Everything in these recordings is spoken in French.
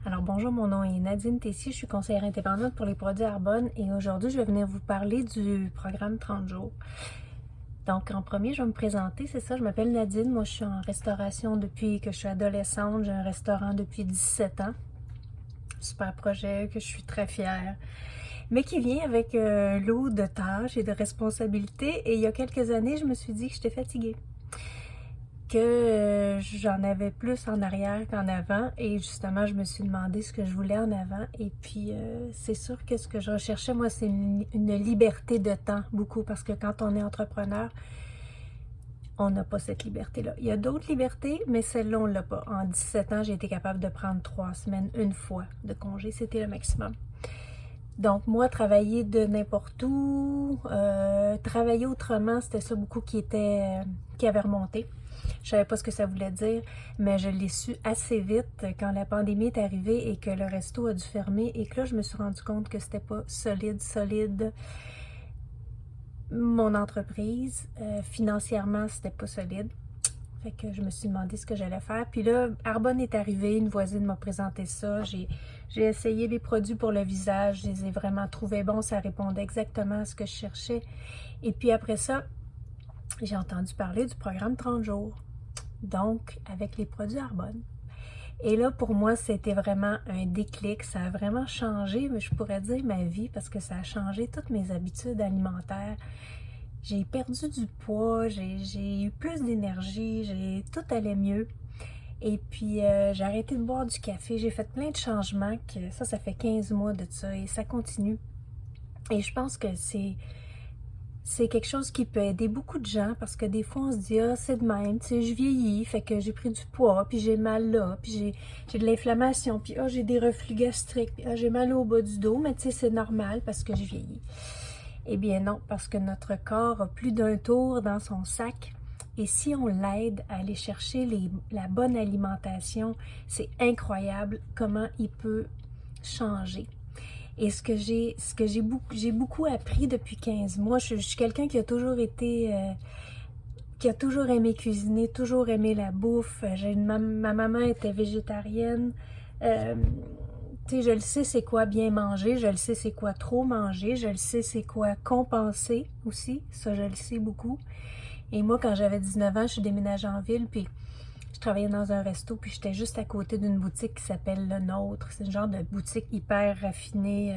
Alors bonjour, mon nom est Nadine Tessier, je suis conseillère indépendante pour les produits Arbonne et aujourd'hui je vais venir vous parler du programme 30 jours. Donc en premier, je vais me présenter, c'est ça, je m'appelle Nadine, moi je suis en restauration depuis que je suis adolescente, j'ai un restaurant depuis 17 ans. Super projet que je suis très fière, mais qui vient avec un lot de tâches et de responsabilités et il y a quelques années, je me suis dit que j'étais fatiguée. Que j'en avais plus en arrière qu'en avant et justement je me suis demandé ce que je voulais en avant et puis c'est sûr que ce que je recherchais moi c'est une liberté de temps beaucoup parce que quand on est entrepreneur on n'a pas cette liberté-là. Il y a d'autres libertés, mais celle-là, on ne l'a pas. En 17 ans, j'ai été capable de prendre 3 semaines, une fois de congé. C'était le maximum. Donc, moi, travailler de n'importe où, travailler autrement, c'était ça beaucoup qui avait remonté. Je savais pas ce que ça voulait dire, mais je l'ai su assez vite quand la pandémie est arrivée et que le resto a dû fermer et que là, je me suis rendu compte que c'était pas solide. Mon entreprise, financièrement, c'était pas solide. Fait que je me suis demandé ce que j'allais faire. Puis là, Arbonne est arrivé, une voisine m'a présenté ça. J'ai essayé les produits pour le visage, je les ai vraiment trouvés bons, ça répondait exactement à ce que je cherchais. Et puis après ça, j'ai entendu parler du programme 30 jours, donc avec les produits Arbonne. Et là, pour moi, c'était vraiment un déclic. Ça a vraiment changé, mais je pourrais dire ma vie parce que ça a changé toutes mes habitudes alimentaires. J'ai perdu du poids, j'ai eu plus d'énergie, tout allait mieux. Et puis, j'ai arrêté de boire du café. J'ai fait plein de changements. Ça fait 15 mois de ça et ça continue. Et je pense que c'est quelque chose qui peut aider beaucoup de gens parce que des fois, on se dit « Ah, c'est de même, tu sais, je vieillis, fait que j'ai pris du poids, puis j'ai mal là, puis j'ai de l'inflammation, puis ah, j'ai des reflux gastriques, puis ah, j'ai mal au bas du dos, mais tu sais, c'est normal parce que je vieillis. » Eh bien non, parce que notre corps a plus d'un tour dans son sac. Et si on l'aide à aller chercher la bonne alimentation, c'est incroyable comment il peut changer. Et j'ai beaucoup appris depuis 15 mois, je suis quelqu'un qui a toujours été, qui a toujours aimé cuisiner, toujours aimé la bouffe. Ma maman était végétarienne. Euh, tu sais, je le sais c'est quoi bien manger, je le sais c'est quoi trop manger, je le sais c'est quoi compenser aussi, ça je le sais beaucoup. Et moi, quand j'avais 19 ans, je suis déménagée en ville, puis je travaillais dans un resto, puis j'étais juste à côté d'une boutique qui s'appelle Le Nôtre. C'est une genre de boutique hyper raffinée,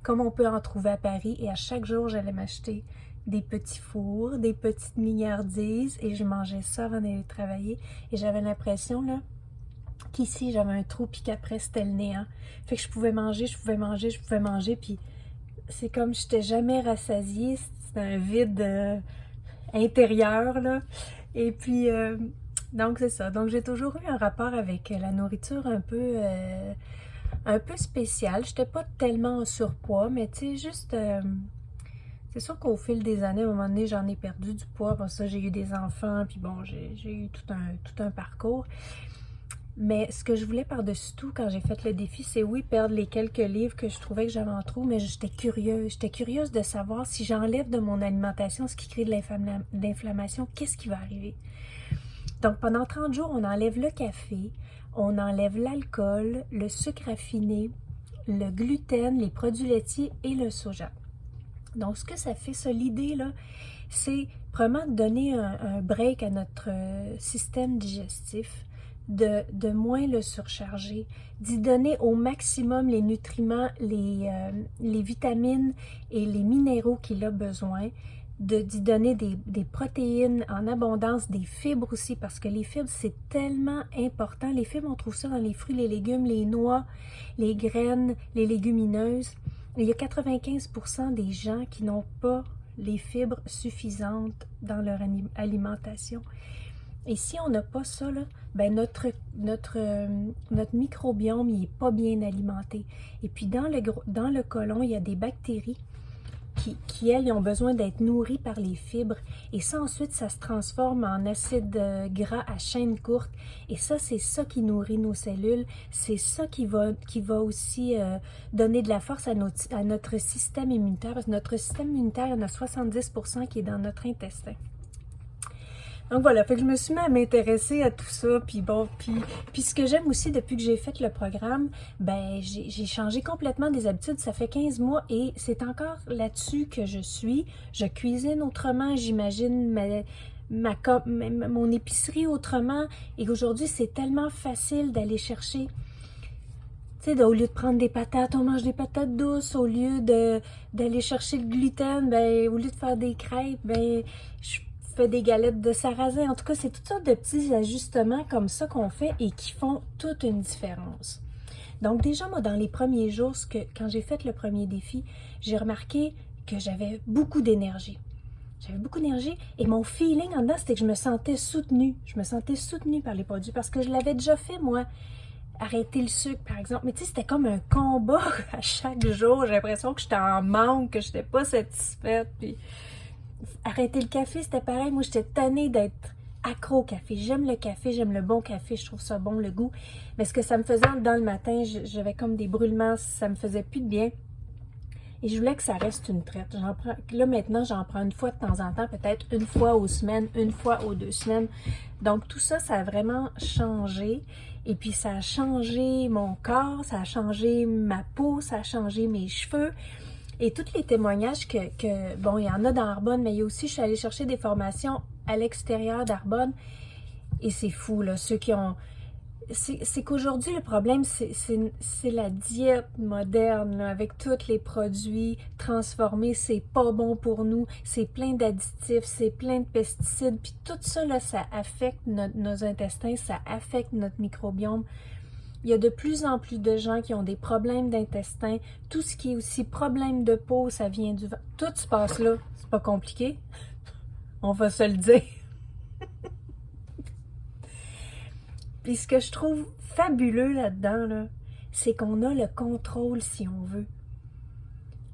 comme on peut en trouver à Paris. Et à chaque jour, j'allais m'acheter des petits fours, des petites mignardises, et je mangeais ça avant d'aller travailler. Et j'avais l'impression, là, qu'ici, j'avais un trou, puis qu'après, c'était le néant. Fait que je pouvais manger, puis c'est comme je n'étais jamais rassasiée. C'était un vide intérieur, là. Et puis, donc c'est ça. Donc j'ai toujours eu un rapport avec la nourriture un peu spécial. J'étais pas tellement en surpoids, mais tu sais, juste... c'est sûr qu'au fil des années, à un moment donné, j'en ai perdu du poids. Pour ça, j'ai eu des enfants, puis bon, j'ai eu tout un parcours. Mais ce que je voulais par-dessus tout quand j'ai fait le défi, c'est oui, perdre les quelques livres que je trouvais que j'avais en trop, mais j'étais curieuse. J'étais curieuse de savoir si j'enlève de mon alimentation ce qui crée de l'inflammation, qu'est-ce qui va arriver? Donc pendant 30 jours, on enlève le café, on enlève l'alcool, le sucre raffiné, le gluten, les produits laitiers et le soja. Donc ce que ça fait, ça, l'idée là, c'est vraiment de donner un break à notre système digestif, de moins le surcharger, d'y donner au maximum les nutriments, les vitamines et les minéraux qu'il a besoin, d'y donner des protéines en abondance, des fibres aussi, parce que les fibres, c'est tellement important. Les fibres, on trouve ça dans les fruits, les légumes, les noix, les graines, les légumineuses. Il y a 95% des gens qui n'ont pas les fibres suffisantes dans leur alimentation. Et si on n'a pas ça, là, ben notre microbiome il n'est pas bien alimenté. Et puis dans le côlon, il y a des bactéries qui elles, ont besoin d'être nourries par les fibres. Et ça, ensuite, ça se transforme en acide gras à chaîne courte. Et ça, c'est ça qui nourrit nos cellules. C'est ça qui va aussi donner de la force à notre système immunitaire. Parce que notre système immunitaire, il y en a 70% qui est dans notre intestin. Donc voilà, fait que je me suis mis à m'intéresser à tout ça, puis bon, puis ce que j'aime aussi depuis que j'ai fait le programme, ben j'ai changé complètement des habitudes, ça fait 15 mois et c'est encore là-dessus que je suis. Je cuisine autrement, j'imagine mon épicerie autrement, et aujourd'hui c'est tellement facile d'aller chercher. Tu sais, au lieu de prendre des patates, on mange des patates douces. Au lieu d'aller chercher le gluten, ben, au lieu de faire des crêpes, ben, je fais des galettes de sarrasin. En tout cas, c'est toutes sortes de petits ajustements comme ça qu'on fait et qui font toute une différence. Donc déjà, moi, dans les premiers jours, quand j'ai fait le premier défi, j'ai remarqué que j'avais beaucoup d'énergie. J'avais beaucoup d'énergie et mon feeling en dedans, c'était que je me sentais soutenue. Je me sentais soutenue par les produits parce que je l'avais déjà fait, moi. Arrêter le sucre, par exemple. Mais tu sais, c'était comme un combat à chaque jour. J'ai l'impression que j'étais en manque, que je n'étais pas satisfaite. Puis arrêter le café, c'était pareil. Moi, j'étais tannée d'être accro au café. J'aime le café, j'aime le bon café. Je trouve ça bon, le goût. Mais ce que ça me faisait dans le matin, j'avais comme des brûlements. Ça me faisait plus de bien. Et je voulais que ça reste une traite. Là, maintenant, j'en prends une fois de temps en temps, peut-être une fois aux semaines, une fois aux 2 semaines. Donc, tout ça, ça a vraiment changé. Et puis, ça a changé mon corps, ça a changé ma peau, ça a changé mes cheveux. Et tous les témoignages bon, il y en a dans Arbonne, mais il y a aussi, je suis allée chercher des formations à l'extérieur d'Arbonne. Et c'est fou, là, ceux qui ont... C'est qu'aujourd'hui, le problème, c'est la diète moderne, là, avec tous les produits transformés. C'est pas bon pour nous. C'est plein d'additifs, c'est plein de pesticides. Puis tout ça, là, ça affecte nos intestins, ça affecte notre microbiome. Il y a de plus en plus de gens qui ont des problèmes d'intestin. Tout ce qui est aussi problème de peau, ça vient du vent. Tout se passe là. C'est pas compliqué. On va se le dire. Puis ce que je trouve fabuleux là-dedans, là, c'est qu'on a le contrôle si on veut.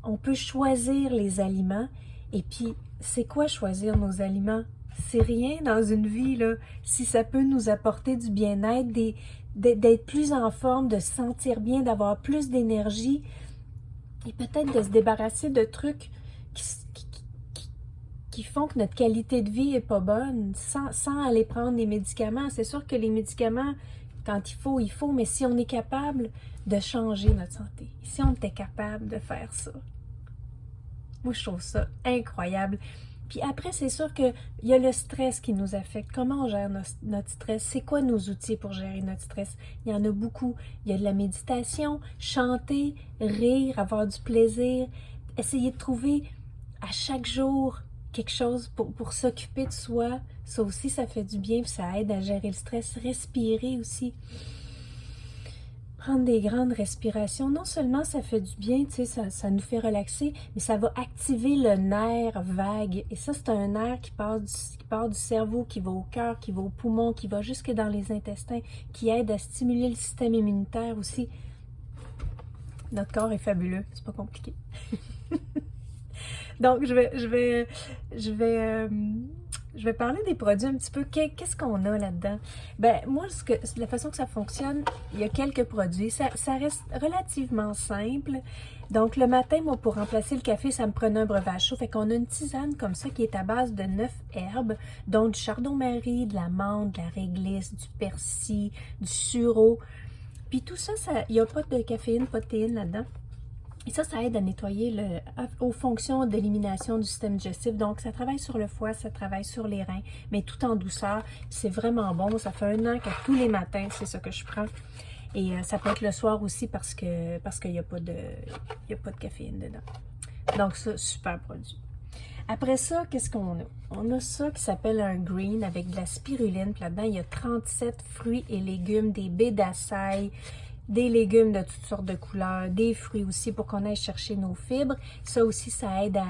On peut choisir les aliments. Et puis, c'est quoi choisir nos aliments? C'est rien dans une vie, là. Si ça peut nous apporter du bien-être, d'être plus en forme, de se sentir bien, d'avoir plus d'énergie, et peut-être de se débarrasser de trucs qui font que notre qualité de vie est pas bonne, sans aller prendre des médicaments. C'est sûr que les médicaments, quand il faut, mais si on est capable de changer notre santé, si on était capable de faire ça, moi je trouve ça incroyable. Puis après, c'est sûr qu'il y a le stress qui nous affecte. Comment on gère notre stress? C'est quoi nos outils pour gérer notre stress? Il y en a beaucoup. Il y a de la méditation, chanter, rire, avoir du plaisir, essayer de trouver à chaque jour quelque chose pour s'occuper de soi. Ça aussi, ça fait du bien, puis ça aide à gérer le stress. Respirer aussi. Prendre des grandes respirations. Non seulement ça fait du bien, tu sais, ça nous fait relaxer, mais ça va activer le nerf vague. Et ça, c'est un nerf qui part du cerveau, qui va au cœur, qui va au poumon, qui va jusque dans les intestins, qui aide à stimuler le système immunitaire aussi. Notre corps est fabuleux, c'est pas compliqué. Donc, je vais parler des produits un petit peu. Qu'est-ce qu'on a là-dedans? Ben, moi, la façon que ça fonctionne, il y a quelques produits. Ça reste relativement simple. Donc, le matin, moi, pour remplacer le café, ça me prenait un breuvage chaud. Fait qu'on a une tisane comme ça qui est à base de 9 herbes, dont du chardon-marie, de la menthe, de la réglisse, du persil, du sureau. Puis tout ça, il n'y a pas de caféine, pas de théine là-dedans. Et ça aide à nettoyer aux fonctions d'élimination du système digestif. Donc, ça travaille sur le foie, ça travaille sur les reins, mais tout en douceur. C'est vraiment bon. Ça fait 1 an que tous les matins, c'est ça que je prends. Et ça peut être le soir aussi parce qu'il n'y a pas de caféine dedans. Donc, ça, super produit. Après ça, qu'est-ce qu'on a? On a ça qui s'appelle un green avec de la spiruline. Puis là-dedans, il y a 37 fruits et légumes, des baies d'açaï, des légumes de toutes sortes de couleurs, des fruits aussi pour qu'on aille chercher nos fibres. Ça aussi, ça aide à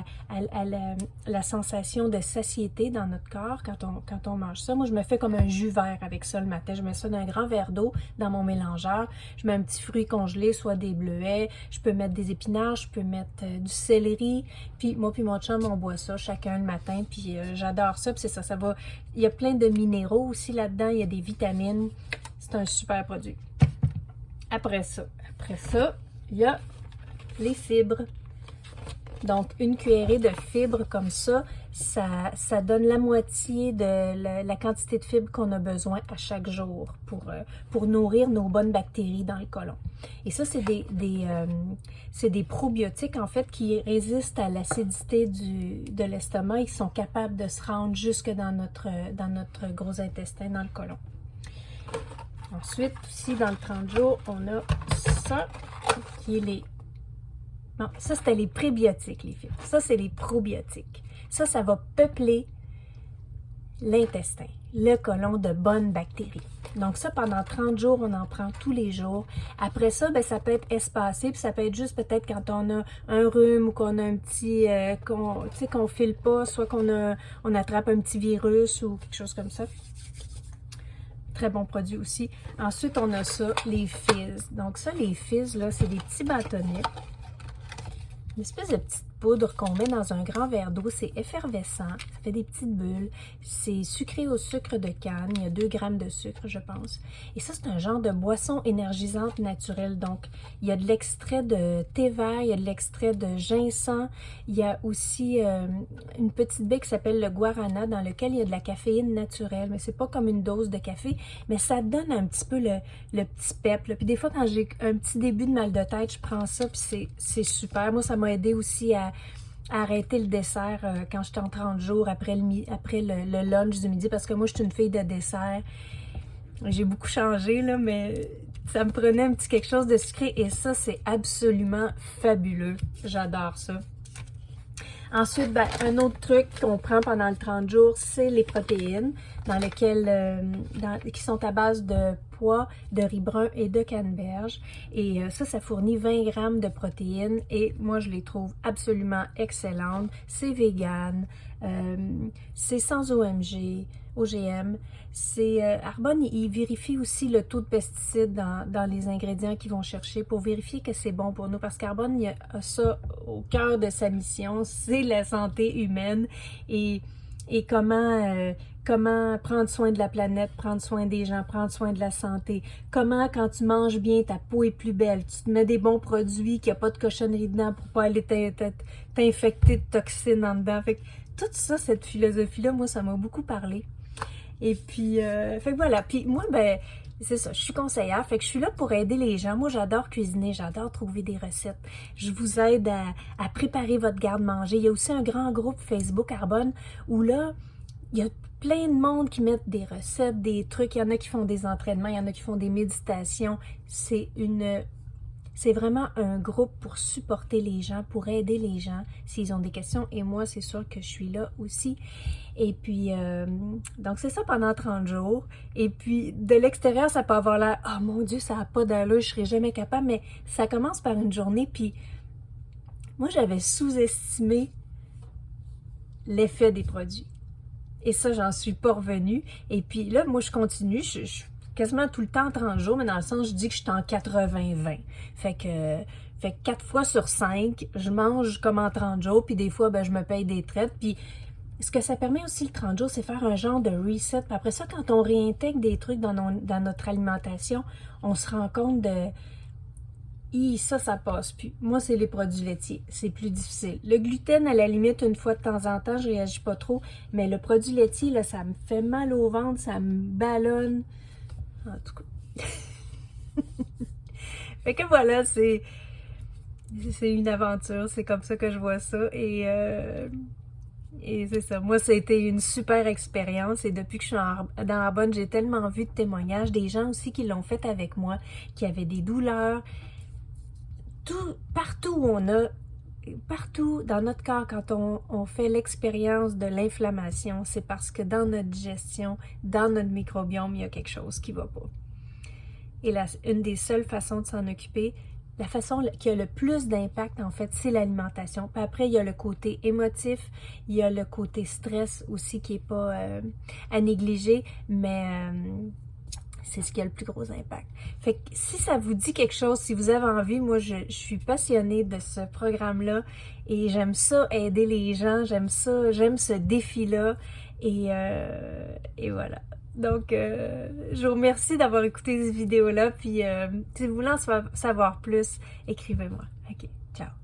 la sensation de satiété dans notre corps quand on mange ça. Moi, je me fais comme un jus vert avec ça le matin. Je mets ça dans un grand verre d'eau dans mon mélangeur. Je mets un petit fruit congelé, soit des bleuets. Je peux mettre des épinards, je peux mettre du céleri. Puis moi puis mon chum, on boit ça chacun le matin. Puis j'adore ça. Puis c'est ça, ça va... Il y a plein de minéraux aussi là-dedans. Il y a des vitamines. C'est un super produit. Après ça, il y a les fibres. Donc, une cuillerée de fibres comme ça, ça donne la moitié de la quantité de fibres qu'on a besoin à chaque jour pour nourrir nos bonnes bactéries dans le côlon. Et ça, c'est des probiotiques, en fait, qui résistent à l'acidité de l'estomac et qui sont capables de se rendre jusque dans notre gros intestin, dans le côlon. Ensuite, aussi, dans le 30 jours, on a ça, qui est les... Non, ça, c'était les prébiotiques, les fibres. Ça, c'est les probiotiques. Ça va peupler l'intestin, le côlon de bonnes bactéries. Donc ça, pendant 30 jours, on en prend tous les jours. Après ça, ben, ça peut être espacé, puis ça peut être juste peut-être quand on a un rhume ou qu'on a un petit... qu'on file pas, soit on attrape un petit virus ou quelque chose comme ça. Très bon produit aussi. Ensuite, on a ça, les fizz. Donc ça, les fizz, là, c'est des petits bâtonnets. Une espèce de petite poudre qu'on met dans un grand verre d'eau. C'est effervescent, ça fait des petites bulles. C'est sucré au sucre de canne. Il y a 2 grammes de sucre, je pense. Et ça, c'est un genre de boisson énergisante naturelle. Donc, il y a de l'extrait de thé vert, il y a de l'extrait de ginseng. Il y a aussi une petite baie qui s'appelle le guarana, dans lequel il y a de la caféine naturelle. Mais c'est pas comme une dose de café, mais ça donne un petit peu le petit pep. Là. Puis des fois, quand j'ai un petit début de mal de tête, je prends ça, puis c'est super. Moi, ça m'a aidé aussi à arrêter le dessert quand j'étais en 30 jours après le lunch du midi, parce que moi, je suis une fille de dessert. J'ai beaucoup changé, là, mais ça me prenait un petit quelque chose de sucré, et ça, c'est absolument fabuleux. J'adore ça. Ensuite, ben, un autre truc qu'on prend pendant le 30 jours, c'est les protéines, qui sont à base de pois, de riz brun et de canneberge. Et ça fournit 20 grammes de protéines, et moi, je les trouve absolument excellentes. C'est vegan, c'est sans OGM. Arbonne, il vérifie aussi le taux de pesticides dans les ingrédients qu'ils vont chercher pour vérifier que c'est bon pour nous, parce qu'Arbonne, il a ça au cœur de sa mission, c'est la santé humaine et comment prendre soin de la planète, prendre soin des gens, prendre soin de la santé. Comment, quand tu manges bien, ta peau est plus belle. Tu te mets des bons produits, qu'il n'y a pas de cochonnerie dedans pour pas aller t'infecter de toxines en dedans. Fait que tout ça, cette philosophie-là, moi, ça m'a beaucoup parlé. Et puis, fait que voilà. Puis moi, ben, c'est ça, je suis conseillère, fait que je suis là pour aider les gens. Moi, j'adore cuisiner, j'adore trouver des recettes. Je vous aide à préparer votre garde-manger. Il y a aussi un grand groupe Facebook Arbonne où là, il y a plein de monde qui mettent des recettes, des trucs. Il y en a qui font des entraînements, il y en a qui font des méditations. C'est vraiment un groupe pour supporter les gens, pour aider les gens s'ils ont des questions. Et moi, c'est sûr que je suis là aussi. Et puis, donc c'est ça pendant 30 jours. Et puis, de l'extérieur, ça peut avoir l'air, oh mon Dieu, ça n'a pas d'allure, je serais jamais capable. Mais ça commence par une journée. Puis, moi, j'avais sous-estimé l'effet des produits. Et ça, j'en suis pas revenue. Et puis là, moi, je continue. Je suis quasiment tout le temps en 30 jours, mais dans le sens, je dis que je suis en 80-20. Fait que 4 fois sur 5, je mange comme en 30 jours, puis des fois, ben, je me paye des traites. Puis ce que ça permet aussi, le 30 jours, c'est faire un genre de reset. Puis après ça, quand on réintègre des trucs dans notre alimentation, on se rend compte de... ça passe plus. Moi, c'est les produits laitiers. C'est plus difficile. Le gluten, à la limite, une fois de temps en temps, je réagis pas trop. Mais le produit laitier, là, ça me fait mal au ventre, ça me ballonne. En tout cas. Fait que voilà, c'est une aventure. C'est comme ça que je vois ça. Et c'est ça. Moi, ça a été une super expérience. Et depuis que je suis dans Arbonne, j'ai tellement vu de témoignages. Des gens aussi qui l'ont fait avec moi, qui avaient des douleurs. Partout dans notre corps, quand on fait l'expérience de l'inflammation, c'est parce que dans notre digestion, dans notre microbiome, il y a quelque chose qui ne va pas. Et une des seules façons de s'en occuper, la façon qui a le plus d'impact, en fait, c'est l'alimentation. Puis après, il y a le côté émotif, il y a le côté stress aussi qui n'est pas à négliger, mais... c'est ce qui a le plus gros impact. Fait que si ça vous dit quelque chose, si vous avez envie, moi je suis passionnée de ce programme-là et j'aime ça aider les gens, j'aime ce défi-là et voilà. Donc je vous remercie d'avoir écouté cette vidéo-là, puis si vous voulez en savoir plus, écrivez-moi. Ok, ciao!